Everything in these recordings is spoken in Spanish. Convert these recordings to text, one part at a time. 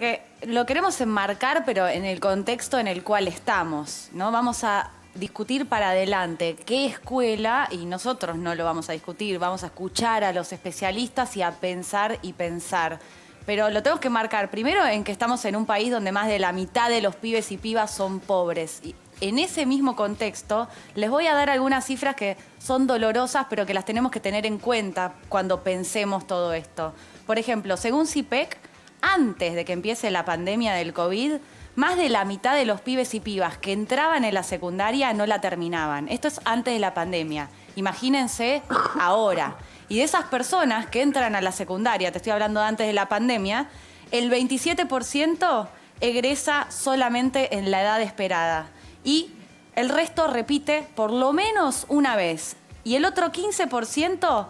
porque lo queremos enmarcar, pero en el contexto en el cual estamos, ¿no? Vamos a discutir para adelante qué escuela, y nosotros no lo vamos a discutir, vamos a escuchar a los especialistas y a pensar y pensar. Pero lo tenemos que marcar primero en que estamos en un país donde más de la mitad de los pibes y pibas son pobres. Y en ese mismo contexto, les voy a dar algunas cifras que son dolorosas, pero que las tenemos que tener en cuenta cuando pensemos todo esto. Por ejemplo, según CIPEC, antes de que empiece la pandemia del COVID, más de la mitad de los pibes y pibas que entraban en la secundaria no la terminaban. Esto es antes de la pandemia. Imagínense ahora. Y de esas personas que entran a la secundaria, te estoy hablando de antes de la pandemia, el 27% egresa solamente en la edad esperada. Y el resto repite por lo menos una vez. Y el otro 15%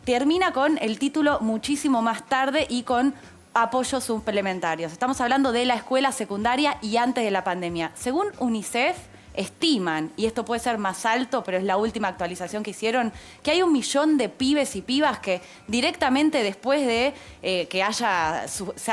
termina con el título muchísimo más tarde y con apoyos suplementarios. Estamos hablando de la escuela secundaria y antes de la pandemia. Según UNICEF, estiman, y esto puede ser más alto, pero es la última actualización que hicieron, que hay 1 millón de pibes y pibas que directamente después de que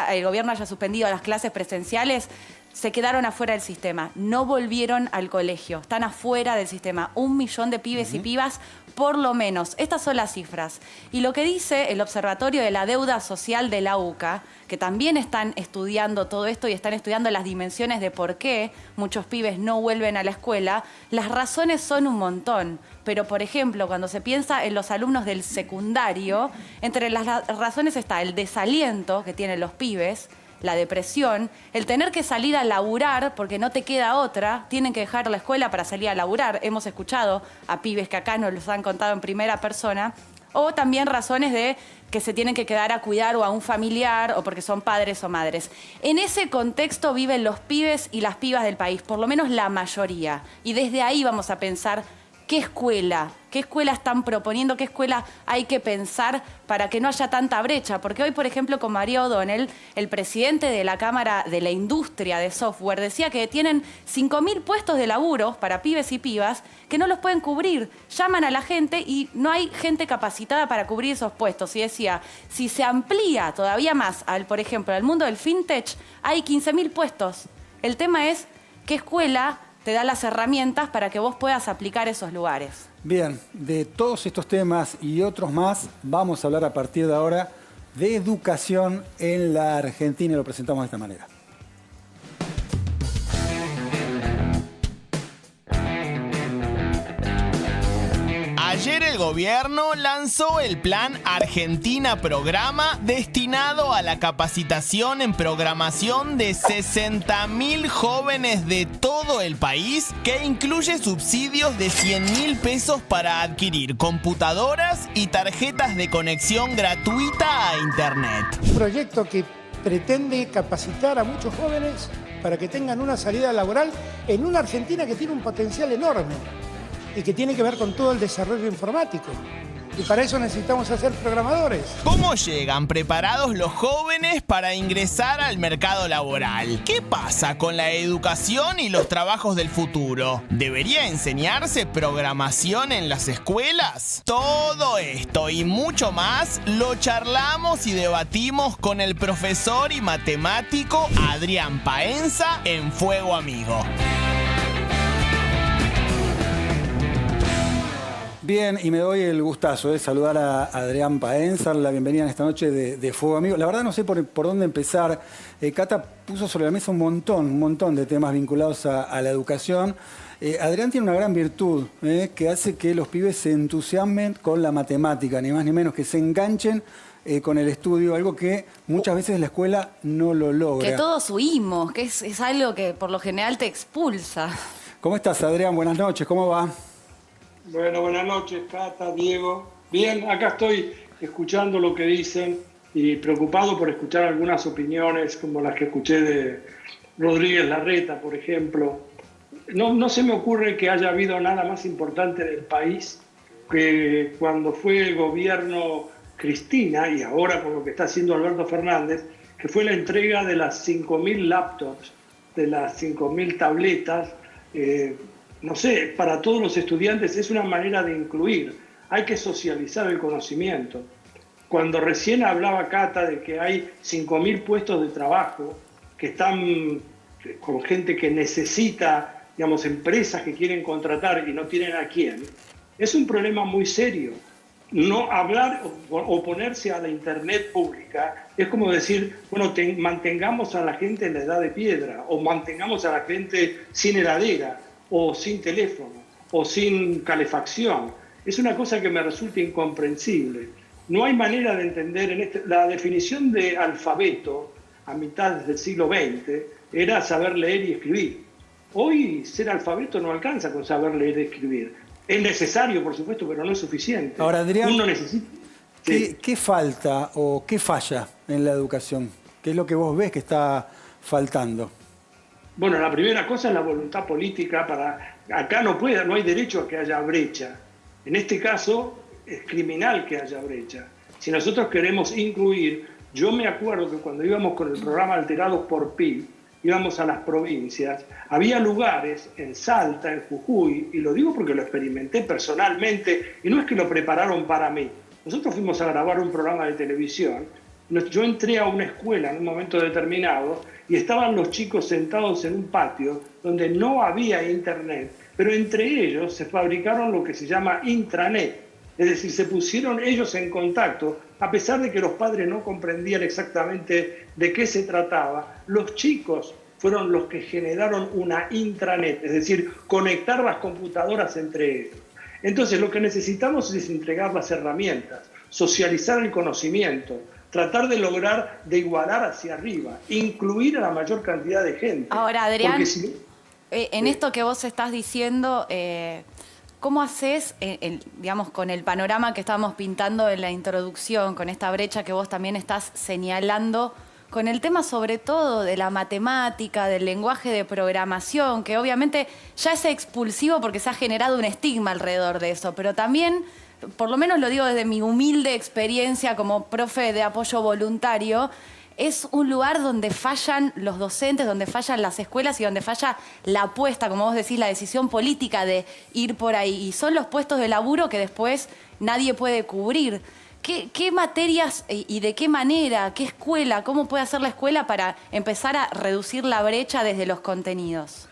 el gobierno haya suspendido las clases presenciales, se quedaron afuera del sistema, no volvieron al colegio, están afuera del sistema. 1 millón de pibes y pibas, por lo menos. Estas son las cifras. Y lo que dice el Observatorio de la Deuda Social de la UCA, que también están estudiando todo esto y están estudiando las dimensiones de por qué muchos pibes no vuelven a la escuela, las razones son un montón. Pero, por ejemplo, cuando se piensa en los alumnos del secundario, entre las razones está el desaliento que tienen los pibes, la depresión, el tener que salir a laburar porque no te queda otra, tienen que dejar la escuela para salir a laburar. Hemos escuchado a pibes que acá nos los han contado en primera persona. O también razones de que se tienen que quedar a cuidar o a un familiar o porque son padres o madres. En ese contexto viven los pibes y las pibas del país, por lo menos la mayoría. Y desde ahí vamos a pensar qué escuela están proponiendo, qué escuela hay que pensar para que no haya tanta brecha. Porque hoy, por ejemplo, con María O'Donnell, el presidente de la Cámara de la Industria de Software, decía que tienen 5.000 puestos de laburo para pibes y pibas que no los pueden cubrir. Llaman a la gente y no hay gente capacitada para cubrir esos puestos. Y decía, si se amplía todavía más, por ejemplo, al mundo del fintech, hay 15.000 puestos. El tema es qué escuela te da las herramientas para que vos puedas aplicar esos lugares. Bien, de todos estos temas y otros más, vamos a hablar a partir de ahora de educación en la Argentina y lo presentamos de esta manera. Ayer el gobierno lanzó el Plan Argentina Programa destinado a la capacitación en programación de 60.000 jóvenes de todo el país, que incluye subsidios de 100.000 pesos para adquirir computadoras y tarjetas de conexión gratuita a Internet. Un proyecto que pretende capacitar a muchos jóvenes para que tengan una salida laboral en una Argentina que tiene un potencial enorme y que tiene que ver con todo el desarrollo informático. Y para eso necesitamos hacer programadores. ¿Cómo llegan preparados los jóvenes para ingresar al mercado laboral? ¿Qué pasa con la educación y los trabajos del futuro? ¿Debería enseñarse programación en las escuelas? Todo esto y mucho más lo charlamos y debatimos con el profesor y matemático Adrián Paenza en Fuego Amigo. Bien, y me doy el gustazo de saludar a Adrián Paenza, la bienvenida en esta noche de Fuego Amigo. La verdad no sé por dónde empezar. Cata puso sobre la mesa un montón de temas vinculados a la educación. Adrián tiene una gran virtud que hace que los pibes se entusiasmen con la matemática, ni más ni menos, que se enganchen con el estudio, algo que muchas veces la escuela no lo logra. Que todos huimos, que es algo que por lo general te expulsa. ¿Cómo estás, Adrián? Buenas noches, ¿cómo va? Bueno, buenas noches, Cata, Diego. Bien, acá estoy escuchando lo que dicen y preocupado por escuchar algunas opiniones como las que escuché de Rodríguez Larreta, por ejemplo. No se me ocurre que haya habido nada más importante del país que cuando fue el gobierno Cristina y ahora por lo que está haciendo Alberto Fernández, que fue la entrega de las 5.000 laptops, de las 5.000 tabletas. No sé, para todos los estudiantes es una manera de incluir. Hay que socializar el conocimiento. Cuando recién hablaba Cata de que hay 5.000 puestos de trabajo que están con gente que necesita, digamos, empresas que quieren contratar y no tienen a quién, es un problema muy serio. No hablar o oponerse a la Internet pública es como decir, bueno, mantengamos a la gente en la edad de piedra, o mantengamos a la gente sin heladera, o sin teléfono, o sin calefacción. Es una cosa que me resulta incomprensible. No hay manera de entender, la definición de alfabeto a mitad del siglo XX era saber leer y escribir. Hoy ser alfabeto no alcanza con saber leer y escribir. Es necesario, por supuesto, pero no es suficiente. Ahora, Adrián, uno necesita... ¿qué falta o qué falla en la educación? ¿Qué es lo que vos ves que está faltando? Bueno, la primera cosa es la voluntad política para... Acá no hay derecho a que haya brecha. En este caso, es criminal que haya brecha. Si nosotros queremos incluir... Yo me acuerdo que cuando íbamos con el programa Alterados por PIB, íbamos a las provincias, había lugares en Salta, en Jujuy, y lo digo porque lo experimenté personalmente, y no es que lo prepararon para mí. Nosotros fuimos a grabar un programa de televisión, yo entré a una escuela en un momento determinado, y estaban los chicos sentados en un patio donde no había internet, pero entre ellos se fabricaron lo que se llama intranet, es decir, se pusieron ellos en contacto, a pesar de que los padres no comprendían exactamente de qué se trataba. Los chicos fueron los que generaron una intranet, es decir, conectar las computadoras entre ellos. Entonces, lo que necesitamos es entregar las herramientas, socializar el conocimiento, tratar de lograr, de igualar hacia arriba, incluir a la mayor cantidad de gente. Ahora, Adrián, en esto que vos estás diciendo... ¿Cómo haces, digamos, con el panorama que estábamos pintando en la introducción, con esta brecha que vos también estás señalando, con el tema sobre todo de la matemática, del lenguaje de programación, que obviamente ya es expulsivo porque se ha generado un estigma alrededor de eso, pero también, por lo menos lo digo desde mi humilde experiencia como profe de apoyo voluntario, es un lugar donde fallan los docentes, donde fallan las escuelas y donde falla la apuesta, como vos decís, la decisión política de ir por ahí. Y son los puestos de laburo que después nadie puede cubrir. ¿Qué materias y de qué manera, qué escuela, cómo puede hacer la escuela para empezar a reducir la brecha desde los contenidos?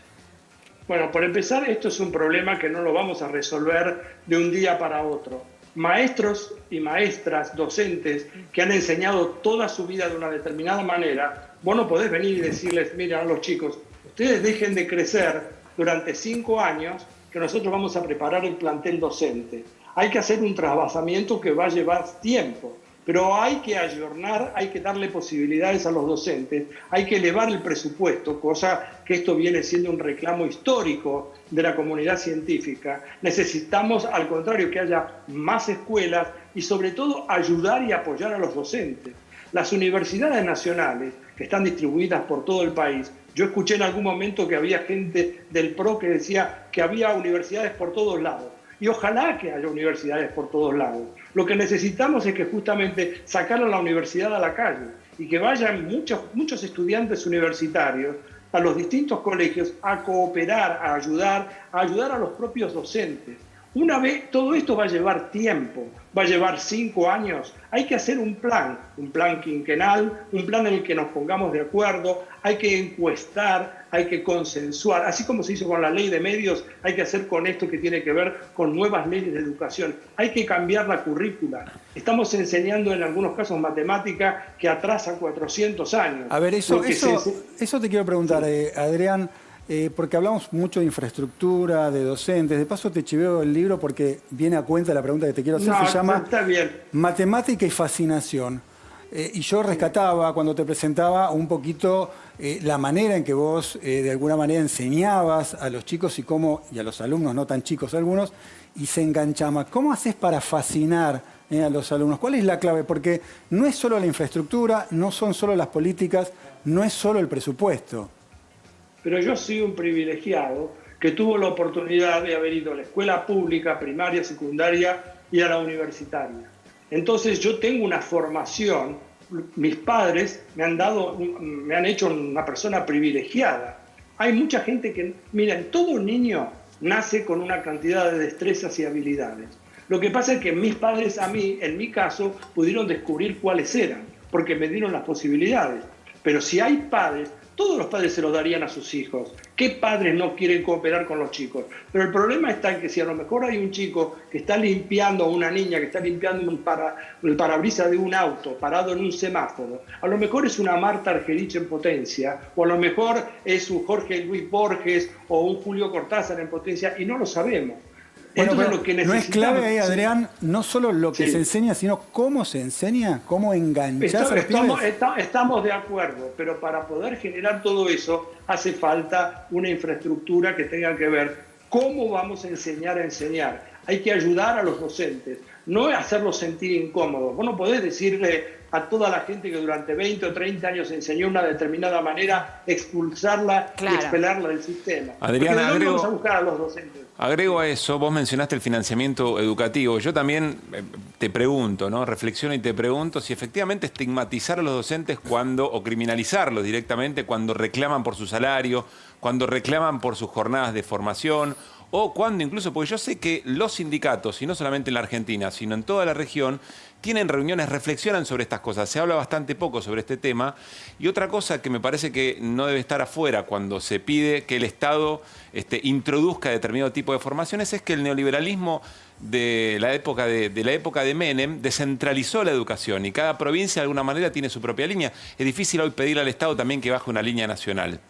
Bueno, por empezar, esto es un problema que no lo vamos a resolver de un día para otro. Maestros y maestras, docentes, que han enseñado toda su vida de una determinada manera, vos no podés venir y decirles, miren a los chicos, ustedes dejen de crecer durante 5 años, que nosotros vamos a preparar el plantel docente. Hay que hacer un trasvasamiento que va a llevar tiempo, pero hay que ayornar, hay que darle posibilidades a los docentes, hay que elevar el presupuesto, cosa que esto viene siendo un reclamo histórico de la comunidad científica. Necesitamos, al contrario, que haya más escuelas y sobre todo ayudar y apoyar a los docentes. Las universidades nacionales, que están distribuidas por todo el país, yo escuché en algún momento que había gente del PRO que decía que había universidades por todos lados. Y ojalá que haya universidades por todos lados. Lo que necesitamos es que justamente sacar a la universidad a la calle y que vayan muchos estudiantes universitarios a los distintos colegios a cooperar, a ayudar a los propios docentes. Una vez, todo esto va a llevar tiempo, va a llevar 5 años. Hay que hacer un plan quinquenal, un plan en el que nos pongamos de acuerdo, hay que encuestar, hay que consensuar. Así como se hizo con la ley de medios, hay que hacer con esto que tiene que ver con nuevas leyes de educación. Hay que cambiar la currícula. Estamos enseñando en algunos casos matemática que atrasa 400 años. A ver, eso te quiero preguntar, Adrián. Porque hablamos mucho de infraestructura, de docentes. De paso te chiveo el libro porque viene a cuenta la pregunta que te quiero hacer. Se llama Matemática y Fascinación. Y yo rescataba cuando te presentaba un poquito la manera en que vos de alguna manera enseñabas a los chicos y a los alumnos, no tan chicos algunos, y se enganchaban. ¿Cómo haces para fascinar a los alumnos? ¿Cuál es la clave? Porque no es solo la infraestructura, no son solo las políticas, no es solo el presupuesto. Pero yo soy un privilegiado que tuvo la oportunidad de haber ido a la escuela pública, primaria, secundaria y a la universitaria. Entonces yo tengo una formación, mis padres me han hecho una persona privilegiada. Hay mucha gente que, miren, todo niño nace con una cantidad de destrezas y habilidades. Lo que pasa es que mis padres a mí, en mi caso, pudieron descubrir cuáles eran, porque me dieron las posibilidades. Pero si hay padres, todos los padres se los darían a sus hijos. ¿Qué padres no quieren cooperar con los chicos? Pero el problema está en que si a lo mejor hay un chico que está limpiando, o una niña que está limpiando el parabrisas de un auto parado en un semáforo, a lo mejor es una Marta Argerich en potencia, o a lo mejor es un Jorge Luis Borges o un Julio Cortázar en potencia, y no lo sabemos. Bueno, Entonces, lo que no es clave ahí, sí. Adrián, no solo lo que Sí. se enseña, sino cómo se enseña, cómo enganchar a los pibes. Estamos de acuerdo, pero para poder generar todo eso hace falta una infraestructura que tenga que ver cómo vamos a enseñar. Hay que ayudar a los docentes, no hacerlos sentir incómodos. Vos no podés decirle a toda la gente que durante 20 o 30 años enseñó de una determinada manera, expulsarla y expelerla del sistema. Adriana, porque no vamos a buscar a los docentes. Agrego a eso, vos mencionaste el financiamiento educativo. Yo también te pregunto, ¿no? Reflexiono y te pregunto si efectivamente estigmatizar a los docentes o criminalizarlos directamente cuando reclaman por su salario, cuando reclaman por sus jornadas de formación, o cuando incluso, porque yo sé que los sindicatos, y no solamente en la Argentina, sino en toda la región, tienen reuniones, reflexionan sobre estas cosas. Se habla bastante poco sobre este tema. Y otra cosa que me parece que no debe estar afuera cuando se pide que el Estado introduzca determinado tipo de formaciones es que el neoliberalismo de la época de Menem descentralizó la educación y cada provincia de alguna manera tiene su propia línea. Es difícil hoy pedirle al Estado también que baje una línea nacional.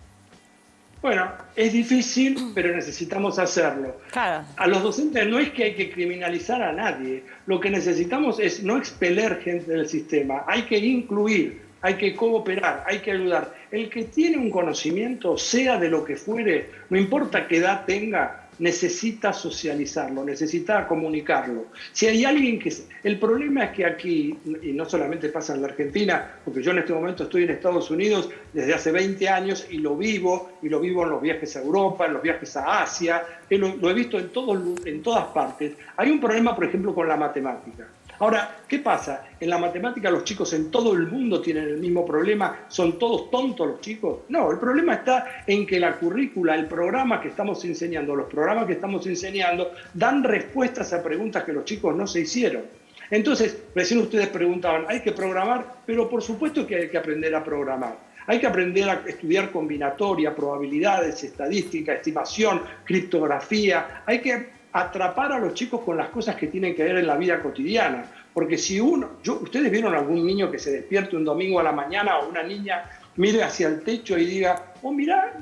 Bueno, es difícil, pero necesitamos hacerlo. Claro. A los docentes no es que hay que criminalizar a nadie. Lo que necesitamos es no expeler gente del sistema. Hay que incluir, hay que cooperar, hay que ayudar. El que tiene un conocimiento, sea de lo que fuere, no importa qué edad tenga, necesita socializarlo, necesita comunicarlo. Si hay alguien que... El problema es que aquí, y no solamente pasa en la Argentina, porque yo en este momento estoy en Estados Unidos desde hace 20 años y lo vivo en los viajes a Europa, en los viajes a Asia, lo he visto en todas partes. Hay un problema, por ejemplo, con la matemática. Ahora, ¿qué pasa? En la matemática los chicos en todo el mundo tienen el mismo problema. ¿Son todos tontos los chicos? No, el problema está en que la currícula, el programa que estamos enseñando, los programas que estamos enseñando, dan respuestas a preguntas que los chicos no se hicieron. Entonces, recién ustedes preguntaban, ¿hay que programar? Pero por supuesto que hay que aprender a programar. Hay que aprender a estudiar combinatoria, probabilidades, estadística, estimación, criptografía. Hay que atrapar a los chicos con las cosas que tienen que ver en la vida cotidiana. Porque si ¿ustedes vieron algún niño que se despierte un domingo a la mañana o una niña mire hacia el techo y diga, oh, mirá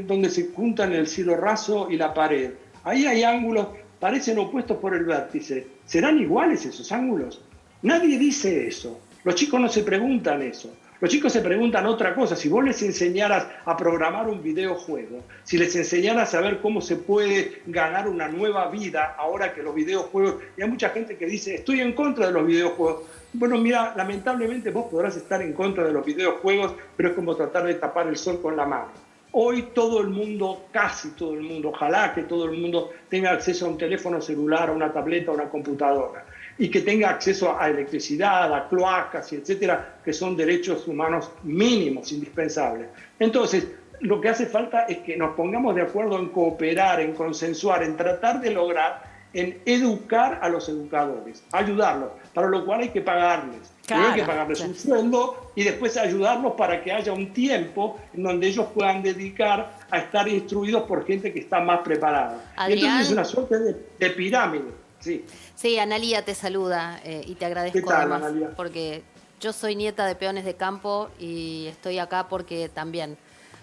donde se juntan el cielo raso y la pared? Ahí hay ángulos, parecen opuestos por el vértice. ¿Serán iguales esos ángulos? Nadie dice eso. Los chicos no se preguntan eso. Los chicos se preguntan otra cosa. Si vos les enseñaras a programar un videojuego, si les enseñaras a ver cómo se puede ganar una nueva vida ahora que los videojuegos... Y hay mucha gente que dice, estoy en contra de los videojuegos. Bueno, mira, lamentablemente vos podrás estar en contra de los videojuegos, pero es como tratar de tapar el sol con la mano. Hoy todo el mundo, casi todo el mundo, ojalá que todo el mundo tenga acceso a un teléfono celular, a una tableta, a una computadora, y que tenga acceso a electricidad, a cloacas, y etcétera, que son derechos humanos mínimos, indispensables. Entonces, lo que hace falta es que nos pongamos de acuerdo en cooperar, en consensuar, en tratar de lograr, en educar a los educadores, ayudarlos, para lo cual hay que pagarles. Claro, hay que pagarles un sueldo y después ayudarlos para que haya un tiempo en donde ellos puedan dedicar a estar instruidos por gente que está más preparada. Adrián, y entonces es una suerte de pirámide. Sí, Analía te saluda y te agradezco. ¿Qué tal, además, Analía? porque yo soy nieta de peones de campo y estoy acá porque también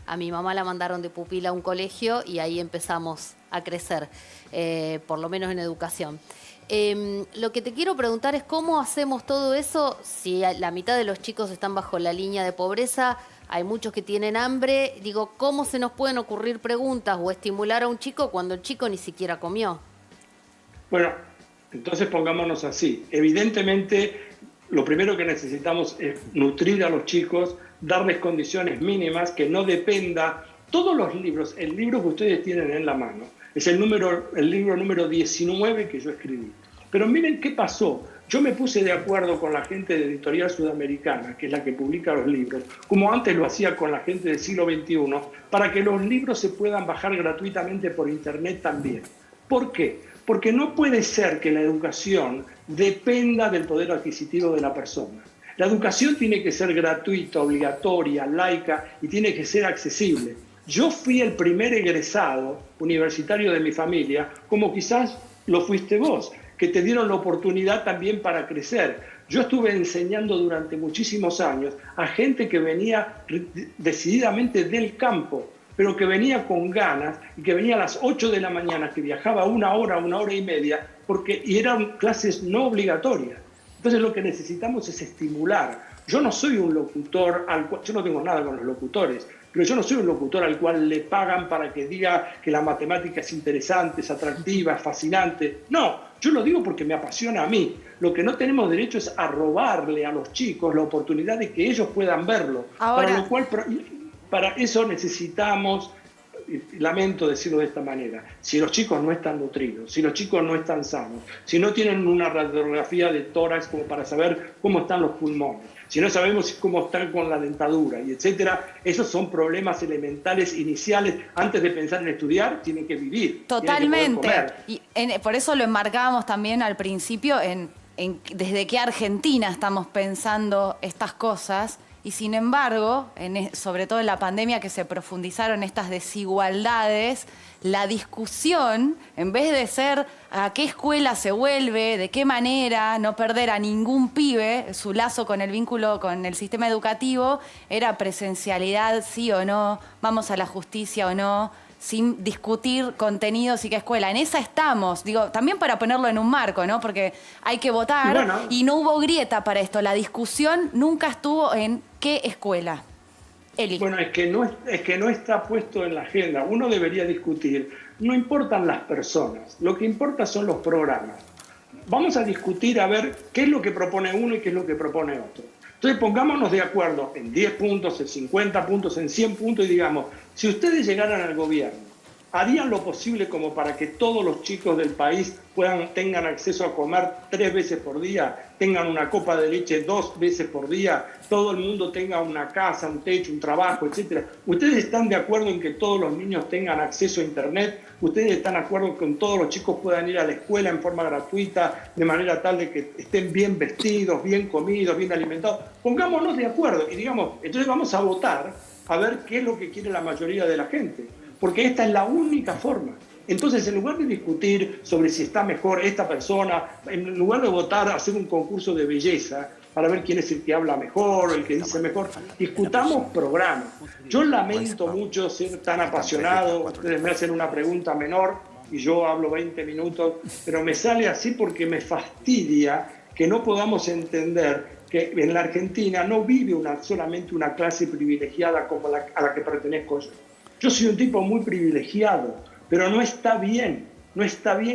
a mi mamá la mandaron de pupila a un colegio y ahí empezamos a crecer, por lo menos en educación. Lo que te quiero preguntar es cómo hacemos todo eso si la mitad de los chicos están bajo la línea de pobreza, hay muchos que tienen hambre. Digo, ¿cómo se nos pueden ocurrir preguntas o estimular a un chico cuando el chico ni siquiera comió? Bueno, entonces pongámonos así. Evidentemente, lo primero que necesitamos es nutrir a los chicos, darles condiciones mínimas, que no dependa. Todos los libros, el libro que ustedes tienen en la mano, es el libro número 19 que yo escribí. Pero miren qué pasó. Yo me puse de acuerdo con la gente de Editorial Sudamericana, que es la que publica los libros, como antes lo hacía con la gente del siglo XXI, para que los libros se puedan bajar gratuitamente por internet también. ¿Por qué? Porque no puede ser que la educación dependa del poder adquisitivo de la persona. La educación tiene que ser gratuita, obligatoria, laica y tiene que ser accesible. Yo fui el primer egresado universitario de mi familia, como quizás lo fuiste vos, que te dieron la oportunidad también para crecer. Yo estuve enseñando durante muchísimos años a gente que venía decididamente del campo, pero que venía con ganas y que venía a las 8 de la mañana, que viajaba 1 hora y media, y eran clases no obligatorias. Entonces lo que necesitamos es estimular. Yo no soy un locutor, yo no tengo nada con los locutores, pero yo no soy un locutor al cual le pagan para que diga que la matemática es interesante, es atractiva, es fascinante. No, yo lo digo porque me apasiona a mí. Lo que no tenemos derecho es a robarle a los chicos la oportunidad de que ellos puedan verlo. Ahora, para lo cual, para eso necesitamos, lamento decirlo de esta manera, si los chicos no están nutridos, si los chicos no están sanos, si no tienen una radiografía de tórax como para saber cómo están los pulmones, si no sabemos cómo están con la dentadura, y etcétera, esos son problemas elementales iniciales. Antes de pensar en estudiar, tienen que vivir. Totalmente. Tienen que poder comer. Y por eso lo enmarcábamos también al principio desde qué Argentina estamos pensando estas cosas. Y sin embargo, sobre todo en la pandemia que se profundizaron estas desigualdades, la discusión, en vez de ser a qué escuela se vuelve, de qué manera no perder a ningún pibe su lazo con el vínculo con el sistema educativo, era presencialidad sí o no, vamos a la justicia o no, sin discutir contenidos y qué escuela. En esa estamos, digo, también para ponerlo en un marco, ¿no? Porque hay que votar y no hubo grieta para esto. La discusión nunca estuvo en qué escuela. Eli. Bueno, es que no está puesto en la agenda. Uno debería discutir. No importan las personas, lo que importa son los programas. Vamos a discutir a ver qué es lo que propone uno y qué es lo que propone otro. Entonces pongámonos de acuerdo en 10 puntos, en 50 puntos, en 100 puntos y digamos, si ustedes llegaran al gobierno, ¿harían lo posible como para que todos los chicos del país tengan acceso a comer 3 veces por día, tengan una copa de leche 2 veces por día, todo el mundo tenga una casa, un techo, un trabajo, etcétera? ¿Ustedes están de acuerdo en que todos los niños tengan acceso a internet? ¿Ustedes están de acuerdo en que todos los chicos puedan ir a la escuela en forma gratuita, de manera tal de que estén bien vestidos, bien comidos, bien alimentados? Pongámonos de acuerdo y digamos, entonces vamos a votar a ver qué es lo que quiere la mayoría de la gente, porque esta es la única forma. Entonces, en lugar de discutir sobre si está mejor esta persona, en lugar de votar, hacer un concurso de belleza para ver quién es el que habla mejor o el que dice mejor, discutamos programas. Yo lamento mucho ser tan apasionado, ustedes me hacen una pregunta menor y yo hablo 20 minutos, pero me sale así porque me fastidia que no podamos entender que en la Argentina no vive solamente una clase privilegiada como a la que pertenezco yo. Yo soy un tipo muy privilegiado, pero no está bien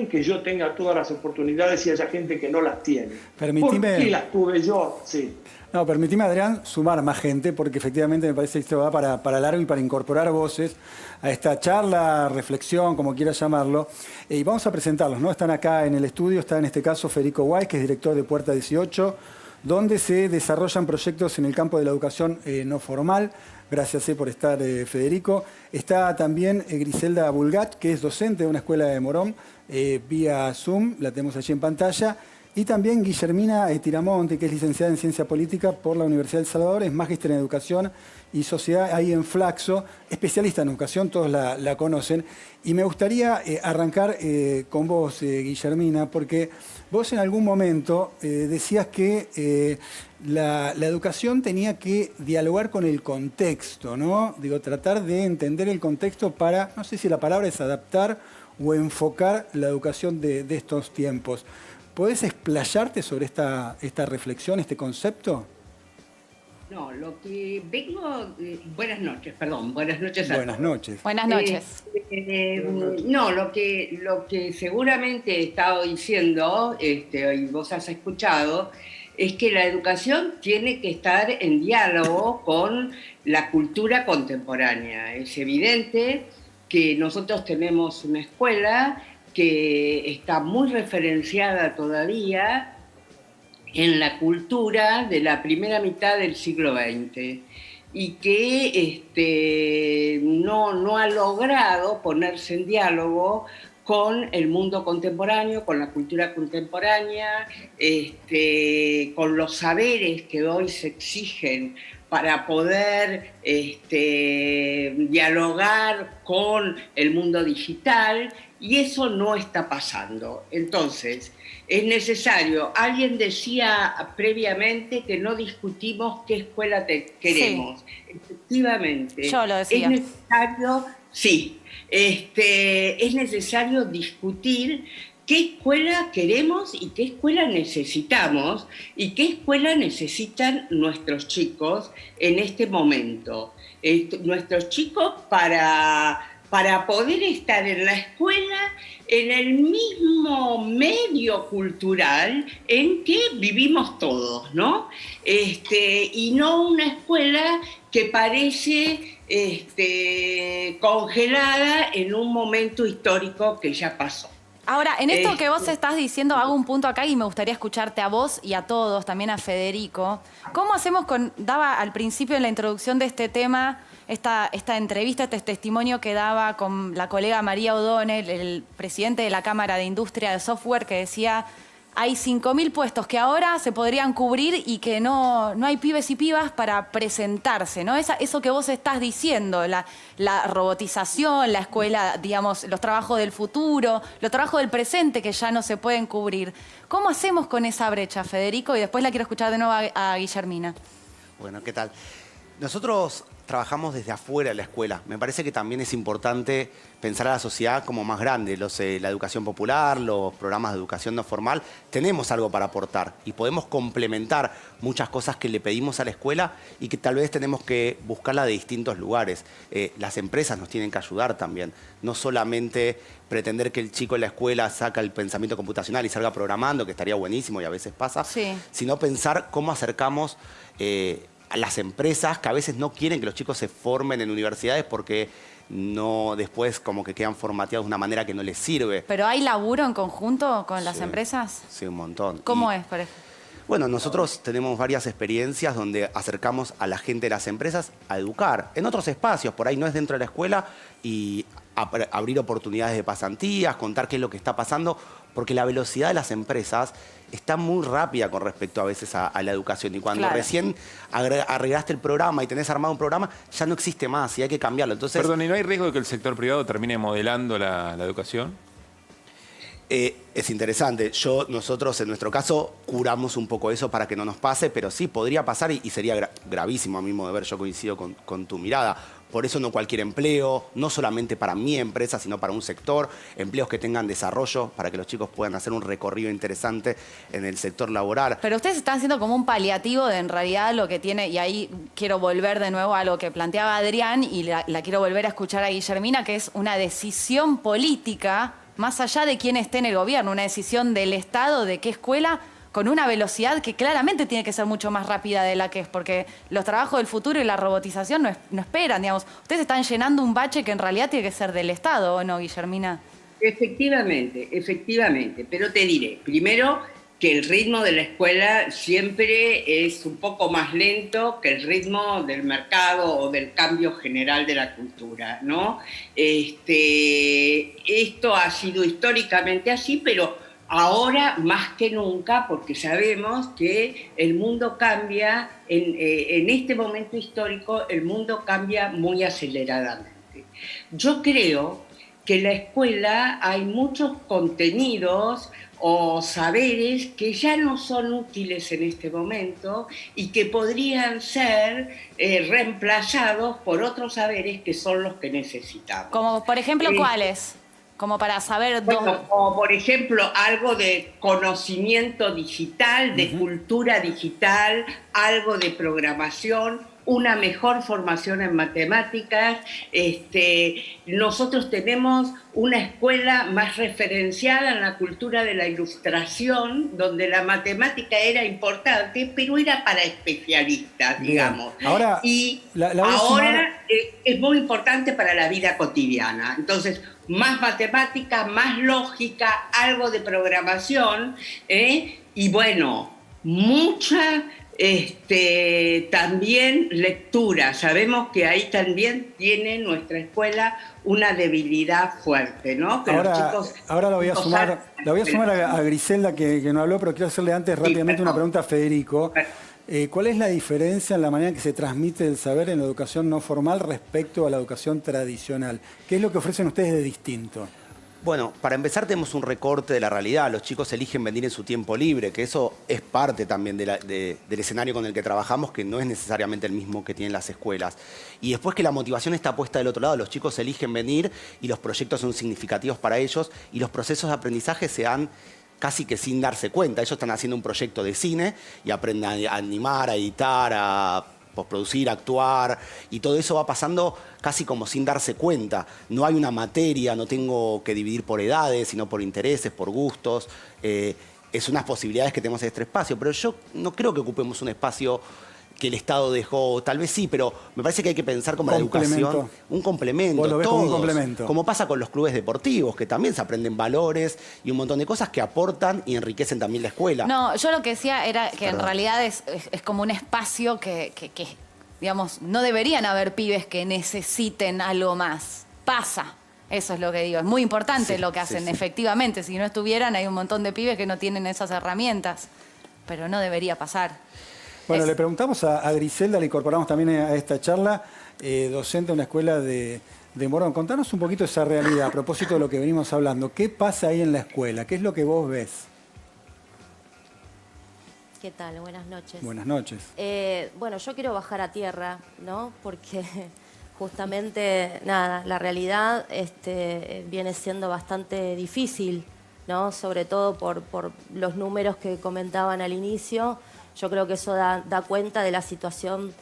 que yo tenga todas las oportunidades y haya gente que no las tiene. ¿Por qué las tuve yo? Sí. No, permitime, Adrián, sumar más gente, porque efectivamente me parece que esto va para largo y para incorporar voces a esta charla, reflexión, como quieras llamarlo. Y vamos a presentarlos, ¿no? Están acá en el estudio, está en este caso Federico Weiss, que es director de Puerta 18, donde se desarrollan proyectos en el campo de la educación no formal. Gracias por estar, Federico. Está también Griselda Bulgat, que es docente de una escuela de Morón, vía Zoom, la tenemos allí en pantalla. Y también Guillermina Tiramonte, que es licenciada en Ciencia Política por la Universidad del Salvador, es magíster en Educación y Sociedad ahí en Flaxo, especialista en educación, todos la conocen. Y me gustaría arrancar con vos, Guillermina, porque vos en algún momento decías que la educación tenía que dialogar con el contexto, ¿no? Digo, tratar de entender el contexto para, no sé si la palabra es adaptar o enfocar la educación de estos tiempos. ¿Podés explayarte sobre esta reflexión, este concepto? No, lo que vengo... buenas noches a todos. Buenas noches. Buenas noches. No, lo que seguramente he estado diciendo, y vos has escuchado, es que la educación tiene que estar en diálogo con la cultura contemporánea. Es evidente que nosotros tenemos una escuela que está muy referenciada todavía en la cultura de la primera mitad del siglo XX y que no ha logrado ponerse en diálogo con el mundo contemporáneo, con la cultura contemporánea, con los saberes que hoy se exigen para poder dialogar con el mundo digital, y eso no está pasando. Entonces, es necesario, alguien decía previamente que no discutimos qué escuela queremos. Sí. Efectivamente. Yo lo decía. Es necesario, sí, es necesario discutir qué escuela queremos y qué escuela necesitamos y qué escuela necesitan nuestros chicos en este momento. Nuestros chicos para poder estar en la escuela en el mismo medio cultural en que vivimos todos, ¿no? Y no una escuela que parece congelada en un momento histórico que ya pasó. Ahora, en esto que vos estás diciendo, hago un punto acá y me gustaría escucharte a vos y a todos, también a Federico. ¿Cómo hacemos daba al principio en la introducción de este tema, esta entrevista, este testimonio que daba con la colega María O'Donnell, el presidente de la Cámara de Industria de Software, que decía, hay 5.000 puestos que ahora se podrían cubrir y que no hay pibes y pibas para presentarse, ¿no? Eso que vos estás diciendo, la robotización, la escuela, digamos, los trabajos del futuro, los trabajos del presente que ya no se pueden cubrir. ¿Cómo hacemos con esa brecha, Federico? Y después la quiero escuchar de nuevo a Guillermina. Bueno, ¿qué tal? Nosotros trabajamos desde afuera de la escuela. Me parece que también es importante pensar a la sociedad como más grande. La educación popular, los programas de educación no formal, tenemos algo para aportar y podemos complementar muchas cosas que le pedimos a la escuela y que tal vez tenemos que buscarla de distintos lugares. Las empresas nos tienen que ayudar también. No solamente pretender que el chico en la escuela saca el pensamiento computacional y salga programando, que estaría buenísimo y a veces pasa, sino pensar cómo acercamos a las empresas que a veces no quieren que los chicos se formen en universidades porque no después como que quedan formateados de una manera que no les sirve. ¿Pero hay laburo en conjunto con las empresas? Sí, un montón. ¿Cómo es, por ejemplo? Bueno, nosotros tenemos varias experiencias donde acercamos a la gente de las empresas a educar. En otros espacios, por ahí no es dentro de la escuela, y abrir oportunidades de pasantías, contar qué es lo que está pasando, porque la velocidad de las empresas está muy rápida con respecto a veces a la educación. Y cuando recién arreglaste el programa y tenés armado un programa, ya no existe más y hay que cambiarlo. Entonces, perdón, ¿y no hay riesgo de que el sector privado termine modelando la educación? Es interesante. Nosotros, en nuestro caso, curamos un poco eso para que no nos pase, pero sí, podría pasar y sería gravísimo a mi modo de ver. Yo coincido con tu mirada. Por eso no cualquier empleo, no solamente para mi empresa, sino para un sector, empleos que tengan desarrollo, para que los chicos puedan hacer un recorrido interesante en el sector laboral. Pero ustedes están haciendo como un paliativo de en realidad lo que tiene, y ahí quiero volver de nuevo a lo que planteaba Adrián y la quiero volver a escuchar a Guillermina, que es una decisión política, más allá de quién esté en el gobierno, una decisión del Estado de qué escuela, con una velocidad que claramente tiene que ser mucho más rápida de la que es, porque los trabajos del futuro y la robotización no esperan, digamos. Ustedes están llenando un bache que en realidad tiene que ser del Estado, ¿o no, Guillermina? Efectivamente, pero te diré, primero que el ritmo de la escuela siempre es un poco más lento que el ritmo del mercado o del cambio general de la cultura, ¿no? Esto ha sido históricamente así, pero ahora más que nunca, porque sabemos que el mundo cambia, en este momento histórico, el mundo cambia muy aceleradamente. Yo creo que en la escuela hay muchos contenidos o saberes que ya no son útiles en este momento y que podrían ser reemplazados por otros saberes que son los que necesitamos. Como, por ejemplo, ¿cuáles? Como para saber... Bueno, como por ejemplo algo de conocimiento digital, de cultura digital, algo de programación, una mejor formación en matemáticas. Nosotros tenemos una escuela más referenciada en la cultura de la ilustración, donde la matemática era importante, pero era para especialistas, digamos. Ahora, y ahora es muy importante para la vida cotidiana. Entonces, más matemática, más lógica, algo de programación, y bueno, mucha También lectura. Sabemos que ahí también tiene nuestra escuela una debilidad fuerte, ¿no? Que ahora la voy a sumar a Griselda, que no habló, pero quiero hacerle antes rápidamente una pregunta a Federico. ¿Cuál es la diferencia en la manera en que se transmite el saber en la educación no formal respecto a la educación tradicional? ¿Qué es lo que ofrecen ustedes de distinto? Bueno, para empezar tenemos un recorte de la realidad. Los chicos eligen venir en su tiempo libre, que eso es parte también del escenario con el que trabajamos, que no es necesariamente el mismo que tienen las escuelas. Y después que la motivación está puesta del otro lado, los chicos eligen venir y los proyectos son significativos para ellos y los procesos de aprendizaje se dan casi que sin darse cuenta. Ellos están haciendo un proyecto de cine y aprenden a animar, a editar, a postproducir, actuar, y todo eso va pasando casi como sin darse cuenta. No hay una materia, no tengo que dividir por edades, sino por intereses, por gustos. Es unas posibilidades que tenemos en este espacio, pero yo no creo que ocupemos un espacio que el Estado dejó, tal vez sí, pero me parece que hay que pensar como la educación, un complemento. Vos lo ves como un complemento. Como pasa con los clubes deportivos, que también se aprenden valores y un montón de cosas que aportan y enriquecen también la escuela. No, yo lo que decía era que en realidad es como un espacio que, digamos, no deberían haber pibes que necesiten algo más. Pasa. Eso es lo que digo. Es muy importante lo que hacen, efectivamente. Si no estuvieran, hay un montón de pibes que no tienen esas herramientas. Pero no debería pasar. Bueno, le preguntamos a Griselda, le incorporamos también a esta charla, docente de una escuela de Morón. Contanos un poquito esa realidad a propósito de lo que venimos hablando. ¿Qué pasa ahí en la escuela? ¿Qué es lo que vos ves? ¿Qué tal? Buenas noches. Buenas noches. Bueno, yo quiero bajar a tierra, ¿no? Porque justamente, nada, la realidad viene siendo bastante difícil, ¿no? Sobre todo por los números que comentaban al inicio. Yo creo que eso da cuenta de la situación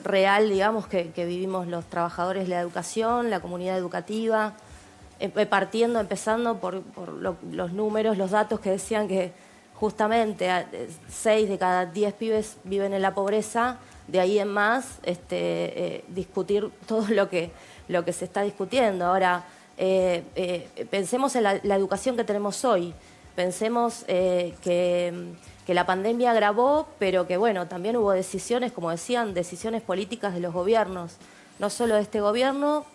real, digamos, que vivimos los trabajadores de la educación, la comunidad educativa, empezando por los números, los datos que decían que justamente 6 de cada 10 pibes viven en la pobreza. De ahí en más, discutir todo lo que se está discutiendo. Ahora, pensemos en la educación que tenemos hoy. Pensemos que la pandemia agravó, pero que bueno, también hubo decisiones, como decían, decisiones políticas de los gobiernos. No solo de este gobierno,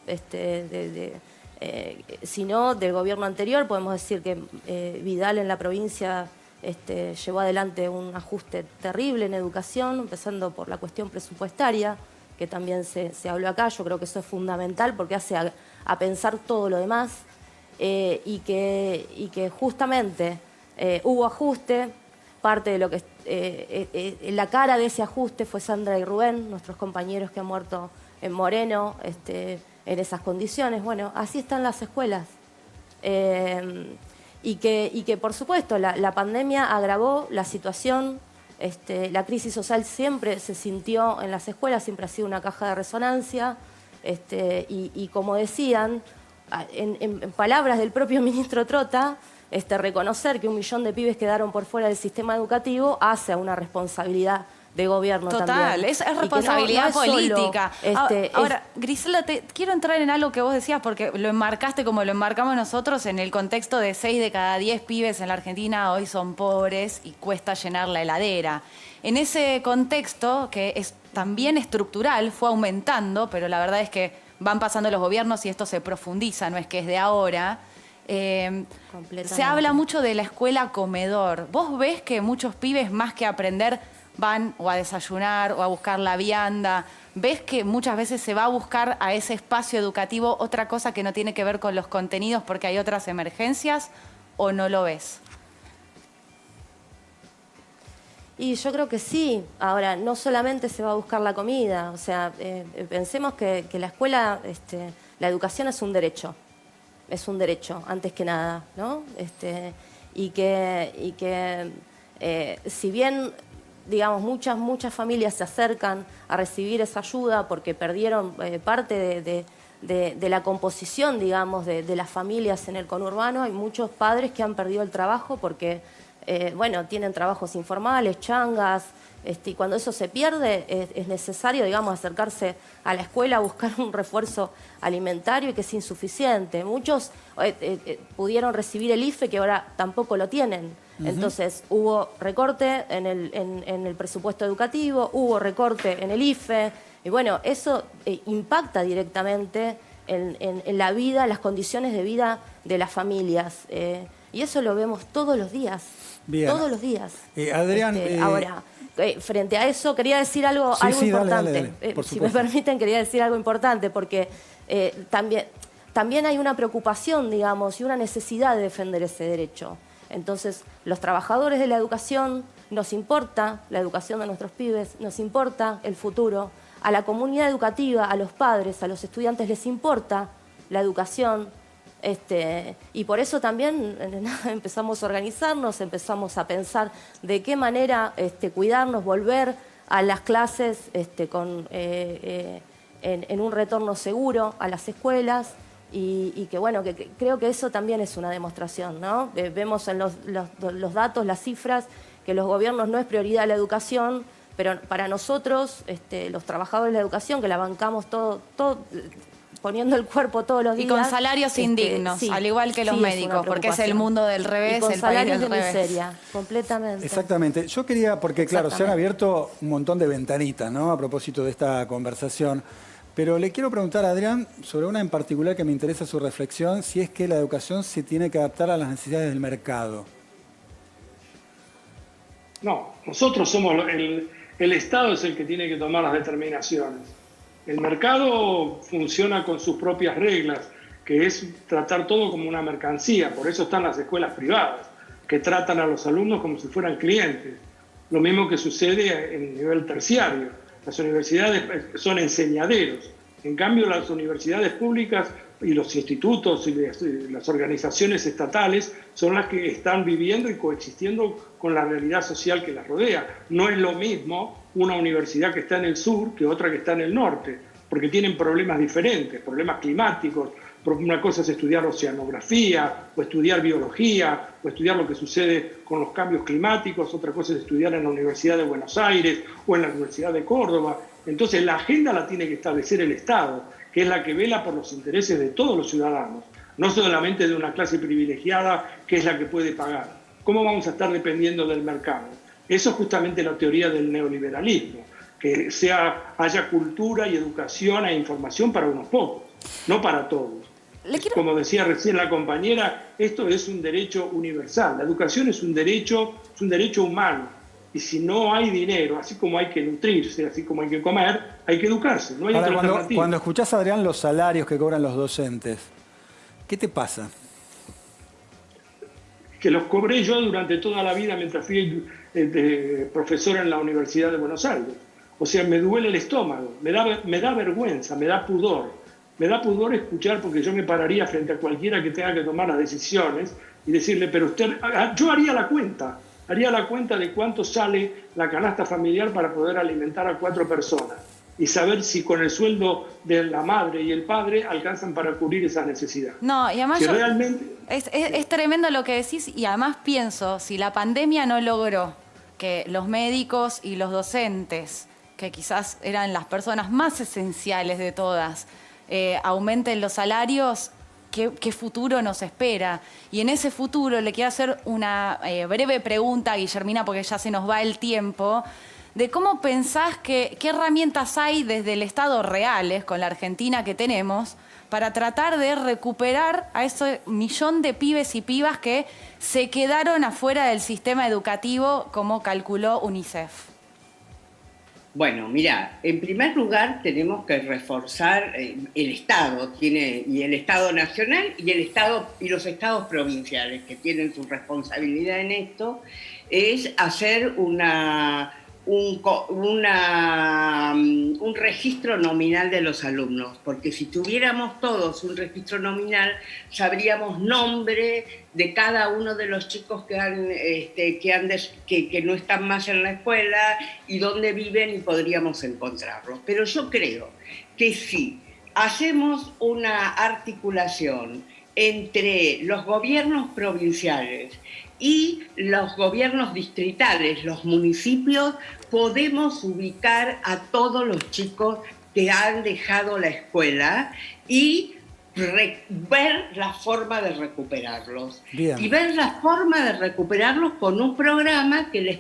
sino del gobierno anterior. Podemos decir que Vidal en la provincia llevó adelante un ajuste terrible en educación, empezando por la cuestión presupuestaria, que también se habló acá. Yo creo que eso es fundamental porque hace a pensar todo lo demás, y que justamente hubo ajuste. Parte de lo que la cara de ese ajuste fue Sandra y Rubén, nuestros compañeros que han muerto en Moreno, en esas condiciones. Bueno, así están las escuelas. Y que por supuesto la pandemia agravó la situación. La crisis social siempre se sintió en las escuelas, siempre ha sido una caja de resonancia. Y como decían, en palabras del propio ministro Trota, reconocer que 1 millón de pibes quedaron por fuera del sistema educativo hace a una responsabilidad de gobierno. Total, también. Es responsabilidad política. Ahora, Griselda, quiero entrar en algo que vos decías, porque lo enmarcaste como lo enmarcamos nosotros en el contexto de 6 de cada 10 pibes en la Argentina hoy son pobres y cuesta llenar la heladera. En ese contexto, que es también estructural, fue aumentando, pero la verdad es que van pasando los gobiernos y esto se profundiza, no es que es de ahora. Se habla mucho de la escuela comedor. ¿Vos ves que muchos pibes, más que aprender, van o a desayunar o a buscar la vianda? ¿Ves que muchas veces se va a buscar a ese espacio educativo otra cosa que no tiene que ver con los contenidos porque hay otras emergencias, o no lo ves? Y yo creo que sí. Ahora, no solamente se va a buscar la comida. O sea, pensemos que la escuela, la educación es un derecho. Es un derecho, antes que nada, ¿no? Y que si bien, digamos, muchas familias se acercan a recibir esa ayuda porque perdieron parte de la composición, digamos, de las familias en el conurbano, hay muchos padres que han perdido el trabajo porque, bueno, tienen trabajos informales, changas, y cuando eso se pierde es necesario, digamos, acercarse a la escuela a buscar un refuerzo alimentario y que es insuficiente. Muchos pudieron recibir el IFE que ahora tampoco lo tienen. Entonces, hubo recorte en el presupuesto educativo, hubo recorte en el IFE, y bueno, eso impacta directamente en la vida, las condiciones de vida de las familias. Y eso lo vemos todos los días. Bien. Todos los días. Adrián... Ahora, frente a eso, quería decir algo importante. Dale, por si me permiten, quería decir algo importante, porque también hay una preocupación, digamos, y una necesidad de defender ese derecho. Entonces, los trabajadores de la educación, nos importa la educación de nuestros pibes, nos importa el futuro. A la comunidad educativa, a los padres, a los estudiantes les importa la educación. Y por eso también empezamos a organizarnos, empezamos a pensar de qué manera cuidarnos, volver a las clases en un retorno seguro a las escuelas. Y que bueno, que creo que eso también es una demostración, ¿no? Vemos en los datos, las cifras, que los gobiernos no es prioridad la educación, pero para nosotros, los trabajadores de la educación, que la bancamos todo poniendo el cuerpo todos los días. Y con salarios indignos, sí, al igual que los médicos, porque es el mundo del revés, y con el país salarios del de revés. miseria, completamente. Exactamente. Yo quería, porque claro, se han abierto un montón de ventanitas, ¿no? A propósito de esta conversación. Pero le quiero preguntar a Adrián sobre una en particular que me interesa su reflexión, si es que la educación se tiene que adaptar a las necesidades del mercado. No, nosotros somos el Estado es el que tiene que tomar las determinaciones. El mercado funciona con sus propias reglas, que es tratar todo como una mercancía. Por eso están las escuelas privadas, que tratan a los alumnos como si fueran clientes. Lo mismo que sucede en nivel terciario. Las universidades son enseñaderos. En cambio, las universidades públicas y los institutos y las organizaciones estatales son las que están viviendo y coexistiendo con la realidad social que las rodea. No es lo mismo una universidad que está en el sur que otra que está en el norte, porque tienen problemas diferentes, problemas climáticos. Una cosa es estudiar oceanografía, o estudiar biología, o estudiar lo que sucede con los cambios climáticos. Otra cosa es estudiar en la Universidad de Buenos Aires o en la Universidad de Córdoba. Entonces la agenda la tiene que establecer el Estado, que es la que vela por los intereses de todos los ciudadanos, no solamente de una clase privilegiada que es la que puede pagar. ¿Cómo vamos a estar dependiendo del mercado? Eso es justamente la teoría del neoliberalismo, que haya cultura y educación e información para unos pocos, no para todos. Como decía recién la compañera, esto es un derecho universal. La educación es un derecho humano. Y si no hay dinero, así como hay que nutrirse, así como hay que comer, hay que educarse. No hay otra alternativa. Cuando escuchás, Adrián, los salarios que cobran los docentes, ¿qué te pasa? Que los cobré yo durante toda la vida mientras fui profesor en la Universidad de Buenos Aires. O sea, me duele el estómago, me da vergüenza, me da pudor. Me da pudor escuchar, porque yo me pararía frente a cualquiera que tenga que tomar las decisiones y decirle, pero usted, yo haría la cuenta de cuánto sale la canasta familiar para poder alimentar a 4 personas y saber si con el sueldo de la madre y el padre alcanzan para cubrir esa necesidad. No, y además realmente... es tremendo lo que decís, y además pienso, si la pandemia no logró que los médicos y los docentes, que quizás eran las personas más esenciales de todas, aumenten los salarios, ¿qué futuro nos espera? Y en ese futuro le quiero hacer una breve pregunta a Guillermina, porque ya se nos va el tiempo, de cómo pensás qué herramientas hay desde el Estado reales, con la Argentina que tenemos, para tratar de recuperar a ese millón de pibes y pibas que se quedaron afuera del sistema educativo, como calculó UNICEF. Bueno, mira, en primer lugar tenemos que reforzar el Estado, y el Estado nacional y los estados provinciales, que tienen su responsabilidad en esto, es hacer un registro nominal de los alumnos, porque si tuviéramos todos un registro nominal, sabríamos nombre de cada uno de los chicos que no están más en la escuela y dónde viven, y podríamos encontrarlos. Pero yo creo que si hacemos una articulación entre los gobiernos provinciales y los gobiernos distritales, los municipios, podemos ubicar a todos los chicos que han dejado la escuela y ver la forma de recuperarlos. Bien. Y ver la forma de recuperarlos con un programa que les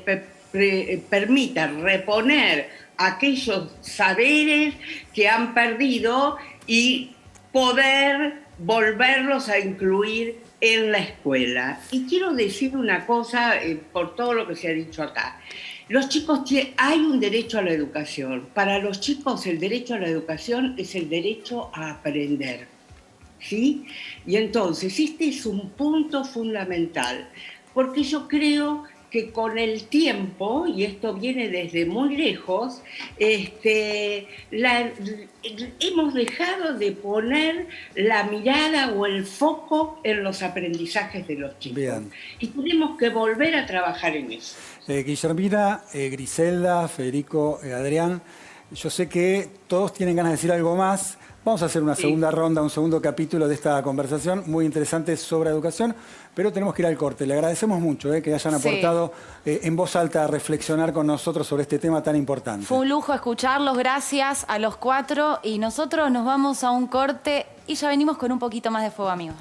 permita reponer aquellos saberes que han perdido y poder volverlos a incluir en la escuela. Y quiero decir una cosa por todo lo que se ha dicho acá. Los chicos, hay un derecho a la educación. Para los chicos el derecho a la educación es el derecho a aprender, ¿sí? Y entonces este es un punto fundamental, porque yo creo que con el tiempo, y esto viene desde muy lejos, hemos dejado de poner la mirada o el foco en los aprendizajes de los chicos. Bien. Y tenemos que volver a trabajar en eso. Guillermina, Griselda, Federico, Adrián, yo sé que todos tienen ganas de decir algo más. Vamos a hacer una segunda ronda, un segundo capítulo de esta conversación muy interesante sobre educación, pero tenemos que ir al corte. Le agradecemos mucho que hayan aportado en voz alta a reflexionar con nosotros sobre este tema tan importante. Fue un lujo escucharlos, gracias a los 4 y nosotros nos vamos a un corte y ya venimos con un poquito más de Fuego Amigo.